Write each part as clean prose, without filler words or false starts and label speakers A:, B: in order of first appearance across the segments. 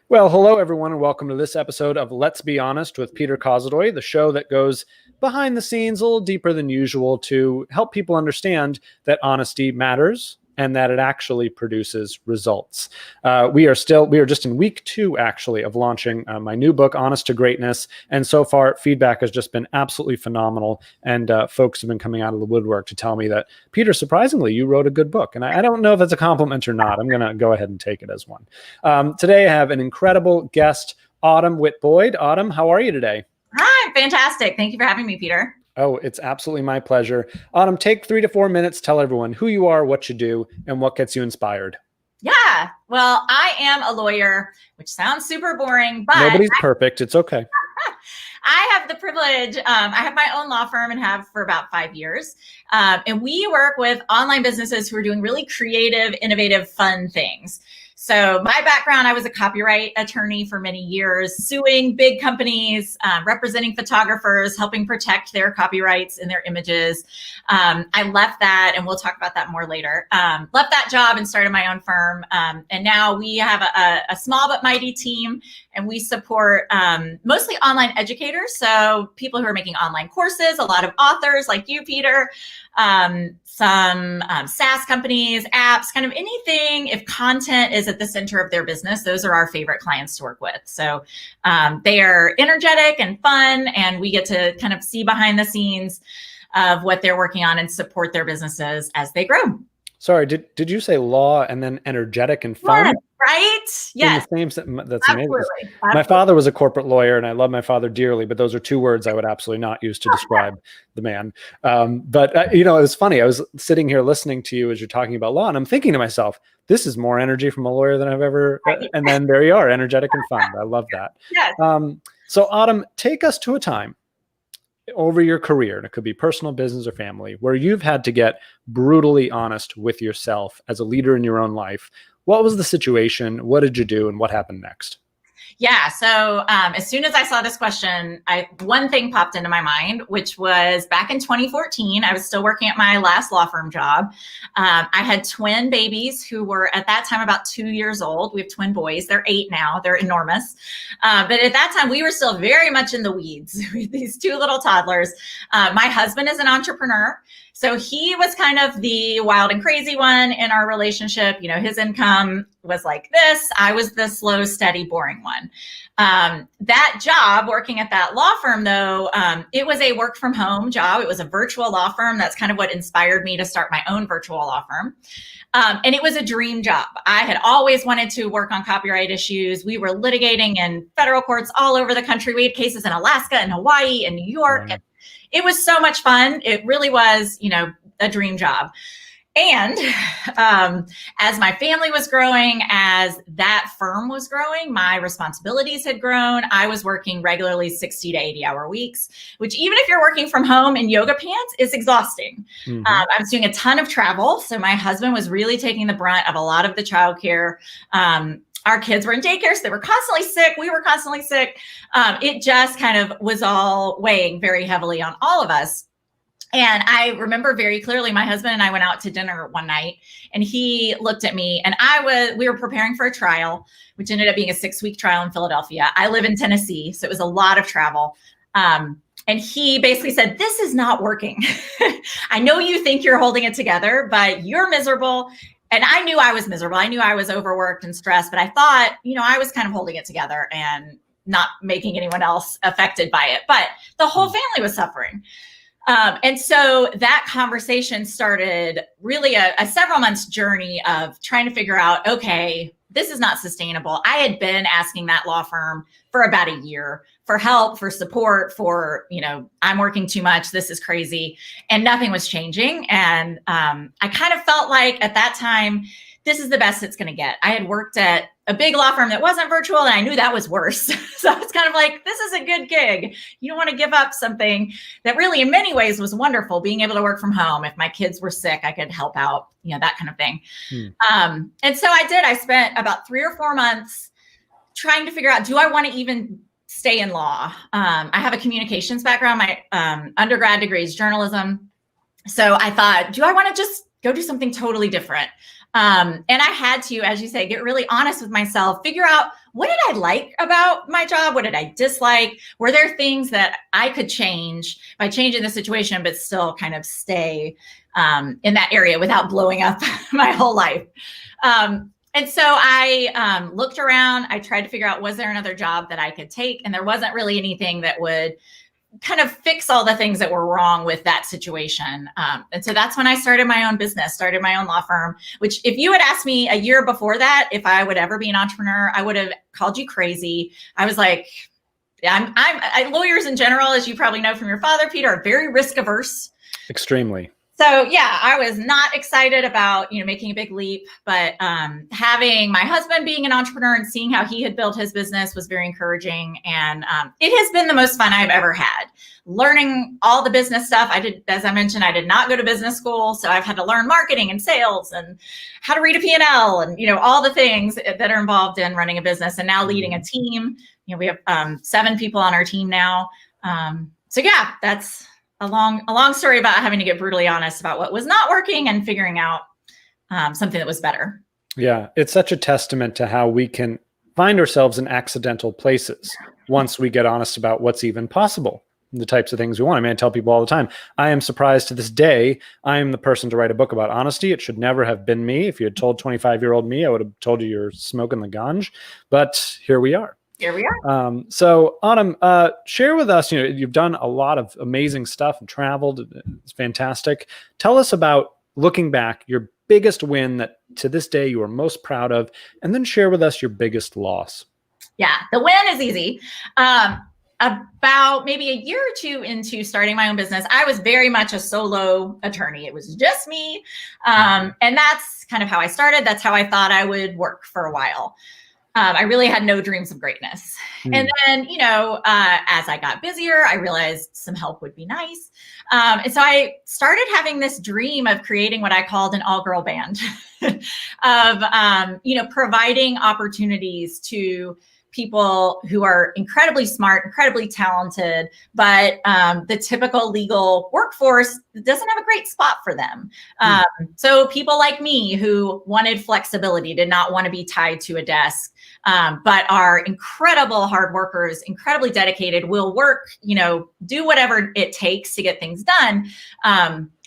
A: Well, hello, everyone, and welcome to this episode of Let's Be Honest with Peter Kozodoy, the show that goes behind the scenes a little deeper than usual to help people understand that honesty matters and that it actually produces results. We are just in week 2, actually, of launching my new book, Honest to Greatness. And so far, feedback has just been absolutely phenomenal. And folks have been coming out of the woodwork to tell me that, Peter, surprisingly, you wrote a good book. And I don't know if that's a compliment or not. I'm going to go ahead and take it as one. Today, I have an incredible guest, Autumn Witt Boyd. Autumn, how are you today?
B: Hi, fantastic. Thank you for having me, Peter.
A: Oh, it's absolutely my pleasure. Autumn, take 3 to 4 minutes, tell everyone who you are, what you do, and what gets you inspired.
B: Yeah, well, I am a lawyer, which sounds super boring, but
A: nobody's perfect. It's okay.
B: I have the privilege. I have my own law firm and have for about 5 years. And we work with online businesses who are doing really creative, innovative, fun things. So my background, I was a copyright attorney for many years, suing big companies, representing photographers, helping protect their copyrights in their images. I left that, and we'll talk about that more later. Left that job and started my own firm. And now we have a small but mighty team, and we support mostly online educators. So people who are making online courses, a lot of authors like you, Peter, some SaaS companies, apps, kind of anything. If content is at the center of their business, those are our favorite clients to work with. So they are energetic and fun, and we get to kind of see behind the scenes of what they're working on and support their businesses as they grow.
A: Sorry, did you say law and then energetic and fun?
B: Yeah, right? Yes.
A: That's amazing. Absolutely. My father was a corporate lawyer, and I love my father dearly, but those are 2 words I would absolutely not use to describe the man. But it was funny. I was sitting here listening to you as you're talking about law, and I'm thinking to myself, this is more energy from a lawyer than I've ever. And then there you are, energetic and fun. I love that.
B: Yes.
A: So Autumn, take us to a time over your career, and it could be personal, business, or family, where you've had to get brutally honest with yourself as a leader in your own life. What was the situation? What did you do? And what happened next?
B: Yeah. So as soon as I saw this question, one thing popped into my mind, which was back in 2014, I was still working at my last law firm job. I had twin babies who were at that time about 2 years old. We have twin boys. They're 8 now. They're enormous. But at that time, we were still very much in the weeds with these 2 little toddlers. My husband is an entrepreneur. So he was kind of the wild and crazy one in our relationship. You know, his income was like this. I was the slow, steady, boring one. That job, working at that law firm, though, it was a work from home job. It was a virtual law firm. That's kind of what inspired me to start my own virtual law firm. And it was a dream job. I had always wanted to work on copyright issues. We were litigating in federal courts all over the country. We had cases in Alaska and Hawaii and New York.
A: Right.
B: And it was so much fun. It really was, a dream job. And as my family was growing, as that firm was growing, my responsibilities had grown. I was working regularly 60 to 80-hour weeks, which even if you're working from home in yoga pants is exhausting.
A: Mm-hmm.
B: I was doing a ton of travel. So my husband was really taking the brunt of a lot of the childcare. Our kids were in daycare, so they were constantly sick. We were constantly sick. It just kind of was all weighing very heavily on all of us. And I remember very clearly, my husband and I went out to dinner one night, and he looked at me, and we were preparing for a trial, which ended up being a 6-week trial in Philadelphia. I live in Tennessee, so it was a lot of travel. And he basically said, "This is not working. I know you think you're holding it together, but you're miserable." And I knew I was miserable. I knew I was overworked and stressed, but I thought, I was kind of holding it together and not making anyone else affected by it. But the whole family was suffering. And so that conversation started really a several months journey of trying to figure out, okay, this is not sustainable. I had been asking that law firm for about a year for help, for support, for, I'm working too much. This is crazy. And nothing was changing. And I kind of felt like at that time, this is the best it's going to get. I had worked at a big law firm that wasn't virtual, and I knew that was worse. So it's kind of like, this is a good gig. You don't want to give up something that really in many ways was wonderful, being able to work from home. If my kids were sick, I could help out, that kind of thing. And so I did. I spent about 3 or 4 months trying to figure out, do I want to even stay in law? I have a communications background. My undergrad degree is journalism. So I thought, do I want to just go do something totally different? And I had to, as you say, get really honest with myself, figure out, what did I like about my job? What did I dislike? Were there things that I could change by changing the situation, but still kind of stay in that area without blowing up my whole life? And so I looked around. I tried to figure out, was there another job that I could take? And there wasn't really anything that would kind of fix all the things that were wrong with that situation. And so that's when I started my own business, started my own law firm, which if you had asked me a year before that, if I would ever be an entrepreneur, I would have called you crazy. I was like, lawyers in general, as you probably know from your father, Peter, are very risk averse.
A: Extremely.
B: So yeah, I was not excited about, making a big leap, but having my husband being an entrepreneur and seeing how he had built his business was very encouraging. And it has been the most fun I've ever had. Learning all the business stuff. As I mentioned, I did not go to business school. So I've had to learn marketing and sales and how to read a P&L and, all the things that are involved in running a business, and now leading a team. We have 7 people on our team now. So yeah, that's a long story about having to get brutally honest about what was not working and figuring out something that was better.
A: Yeah, it's such a testament to how we can find ourselves in accidental places once we get honest about what's even possible, the types of things we want. I mean, I tell people all the time, I am surprised to this day, I am the person to write a book about honesty. It should never have been me. If you had told 25-year-old me, I would have told you you're smoking the ganj, but here we are.
B: Here we are.
A: So Autumn, share with us, you've done a lot of amazing stuff and traveled. It's fantastic. Tell us about, looking back, your biggest win that to this day you are most proud of, and then share with us your biggest loss.
B: Yeah, the win is easy. About maybe a year or two into starting my own business, I was very much a solo attorney. It was just me. And that's kind of how I started. That's how I thought I would work for a while. I really had no dreams of greatness. And then, as I got busier, I realized some help would be nice. And so I started having this dream of creating what I called an all-girl band of, providing opportunities to people who are incredibly smart, incredibly talented, but the typical legal workforce doesn't have a great spot for them. So people like me who wanted flexibility, did not want to be tied to a desk, but are incredible hard workers, incredibly dedicated, will work, do whatever it takes to get things done.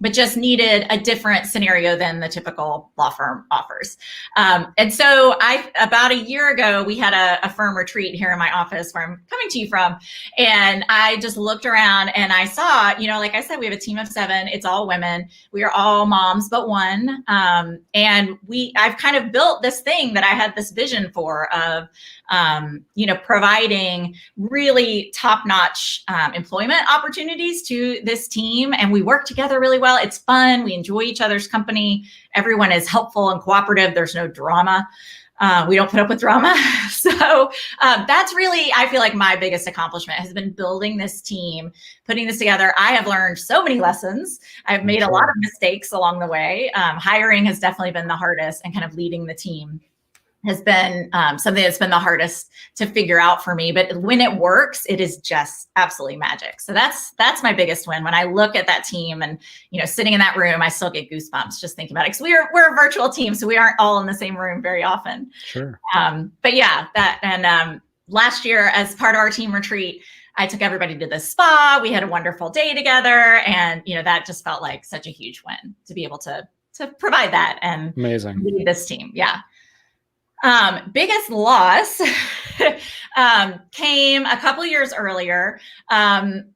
B: But just needed a different scenario than the typical law firm offers. And so about a year ago, we had a firm retreat here in my office where I'm coming to you from. And I just looked around and I saw, like I said, we have a team of 7. It's all women. We are all moms but one. And I've kind of built this thing that I had this vision for of, providing really top-notch employment opportunities to this team. And we work together really well. It's fun. We enjoy each other's company. Everyone is helpful and cooperative. There's no drama. We don't put up with drama. So that's really, I feel like my biggest accomplishment has been building this team, putting this together. I have learned so many lessons. I've made a lot of mistakes along the way. Hiring has definitely been the hardest, and kind of leading the team has been something that's been the hardest to figure out for me. But when it works, it is just absolutely magic. So that's my biggest win. When I look at that team and, sitting in that room, I still get goosebumps just thinking about it. Because we're a virtual team, so we aren't all in the same room very often.
A: Sure.
B: But yeah, last year as part of our team retreat, I took everybody to the spa. We had a wonderful day together. And, that just felt like such a huge win to be able to provide that and
A: amazing
B: lead this team. Yeah. Biggest loss came a couple years earlier. And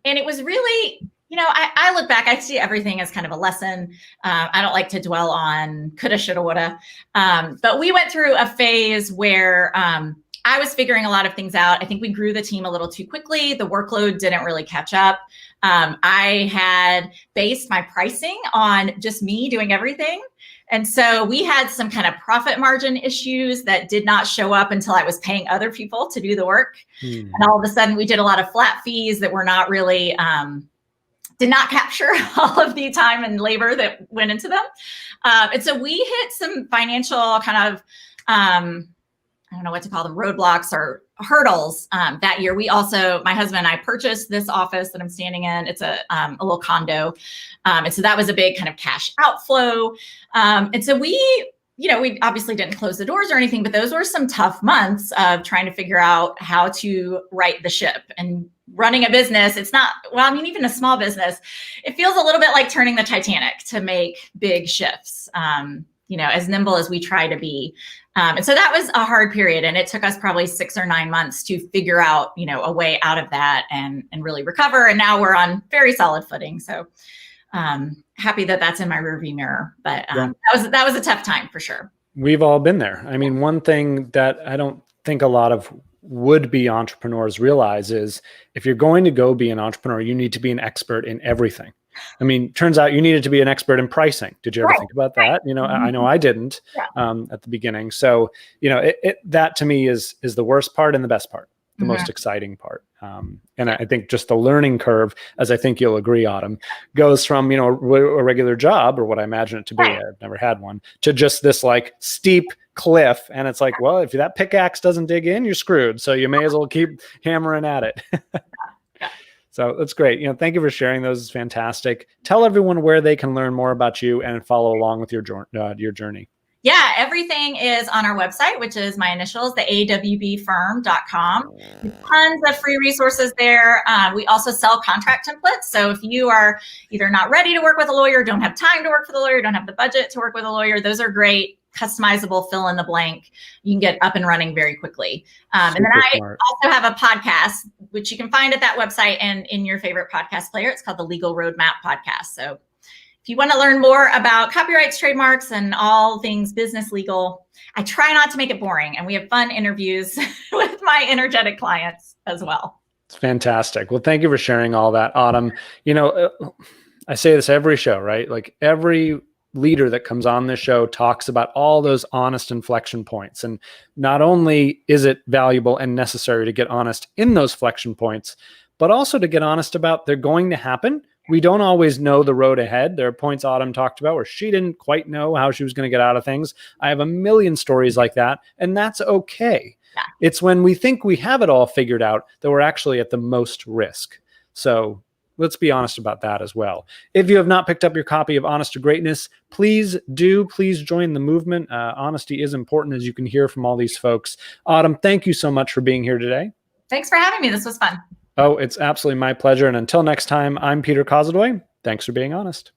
B: it was really, I look back, I see everything as kind of a lesson. I don't like to dwell on coulda, shoulda, woulda. But we went through a phase where I was figuring a lot of things out. I think we grew the team a little too quickly. The workload didn't really catch up. I had based my pricing on just me doing everything. And so we had some kind of profit margin issues that did not show up until I was paying other people to do the work. And all of a sudden we did a lot of flat fees that were not really, did not capture all of the time and labor that went into them. And so we hit some financial kind of, I don't know what to call them, roadblocks or hurdles that year. We also, my husband and I purchased this office that I'm standing in. It's a little condo. And so that was a big kind of cash outflow. And so we we obviously didn't close the doors or anything, but those were some tough months of trying to figure out how to right the ship. And running a business, it's not, well, I mean, even a small business, it feels a little bit like turning the Titanic to make big shifts, as nimble as we try to be. And so that was a hard period. And it took us probably 6 or 9 months to figure out, a way out of that and really recover. And now we're on very solid footing. So happy that that's in my rearview mirror, but that was a tough time for sure.
A: We've all been there. I mean, one thing that I don't think a lot of would-be entrepreneurs realize is if you're going to go be an entrepreneur, you need to be an expert in everything. I mean, turns out you needed to be an expert in pricing. Did you ever think about that? I know I didn't at the beginning. So, that to me is the worst part and the best part, the most exciting part. And I think just the learning curve, as I think you'll agree, Autumn, goes from, a regular job, or what I imagine it to be, I've never had one, to just this like steep cliff. And it's like, well, if that pickaxe doesn't dig in, you're screwed. So you may as well keep hammering at it. So that's great. Thank you for sharing those. It's fantastic. Tell everyone where they can learn more about you and follow along with your journey.
B: Yeah, everything is on our website, which is my initials, the awbfirm.com. Tons of free resources there. We also sell contract templates. So if you are either not ready to work with a lawyer, don't have time to work for the lawyer, don't have the budget to work with a lawyer, those are great, customizable, fill in the blank. You can get up and running very quickly. And then I also have a podcast, which you can find at that website and in your favorite podcast player. It's called the Legal Roadmap Podcast. So if you want to learn more about copyrights, trademarks, and all things business legal, I try not to make it boring. And we have fun interviews with my energetic clients as well.
A: It's fantastic. Well, thank you for sharing all that, Autumn. I say this every show, right? Like every leader that comes on this show talks about all those honest inflection points. And not only is it valuable and necessary to get honest in those flexion points, but also to get honest about they're going to happen. We don't always know the road ahead. There are points Autumn talked about where she didn't quite know how she was going to get out of things. I have a million stories like that, and that's okay. Yeah. It's when we think we have it all figured out that we're actually at the most risk. So let's be honest about that as well. If you have not picked up your copy of Honest to Greatness, please join the movement. Honesty is important, as you can hear from all these folks. Autumn, thank you so much for being here today.
B: Thanks for having me. This was fun.
A: Oh, it's absolutely my pleasure. And until next time, I'm Peter Kozodoy. Thanks for being honest.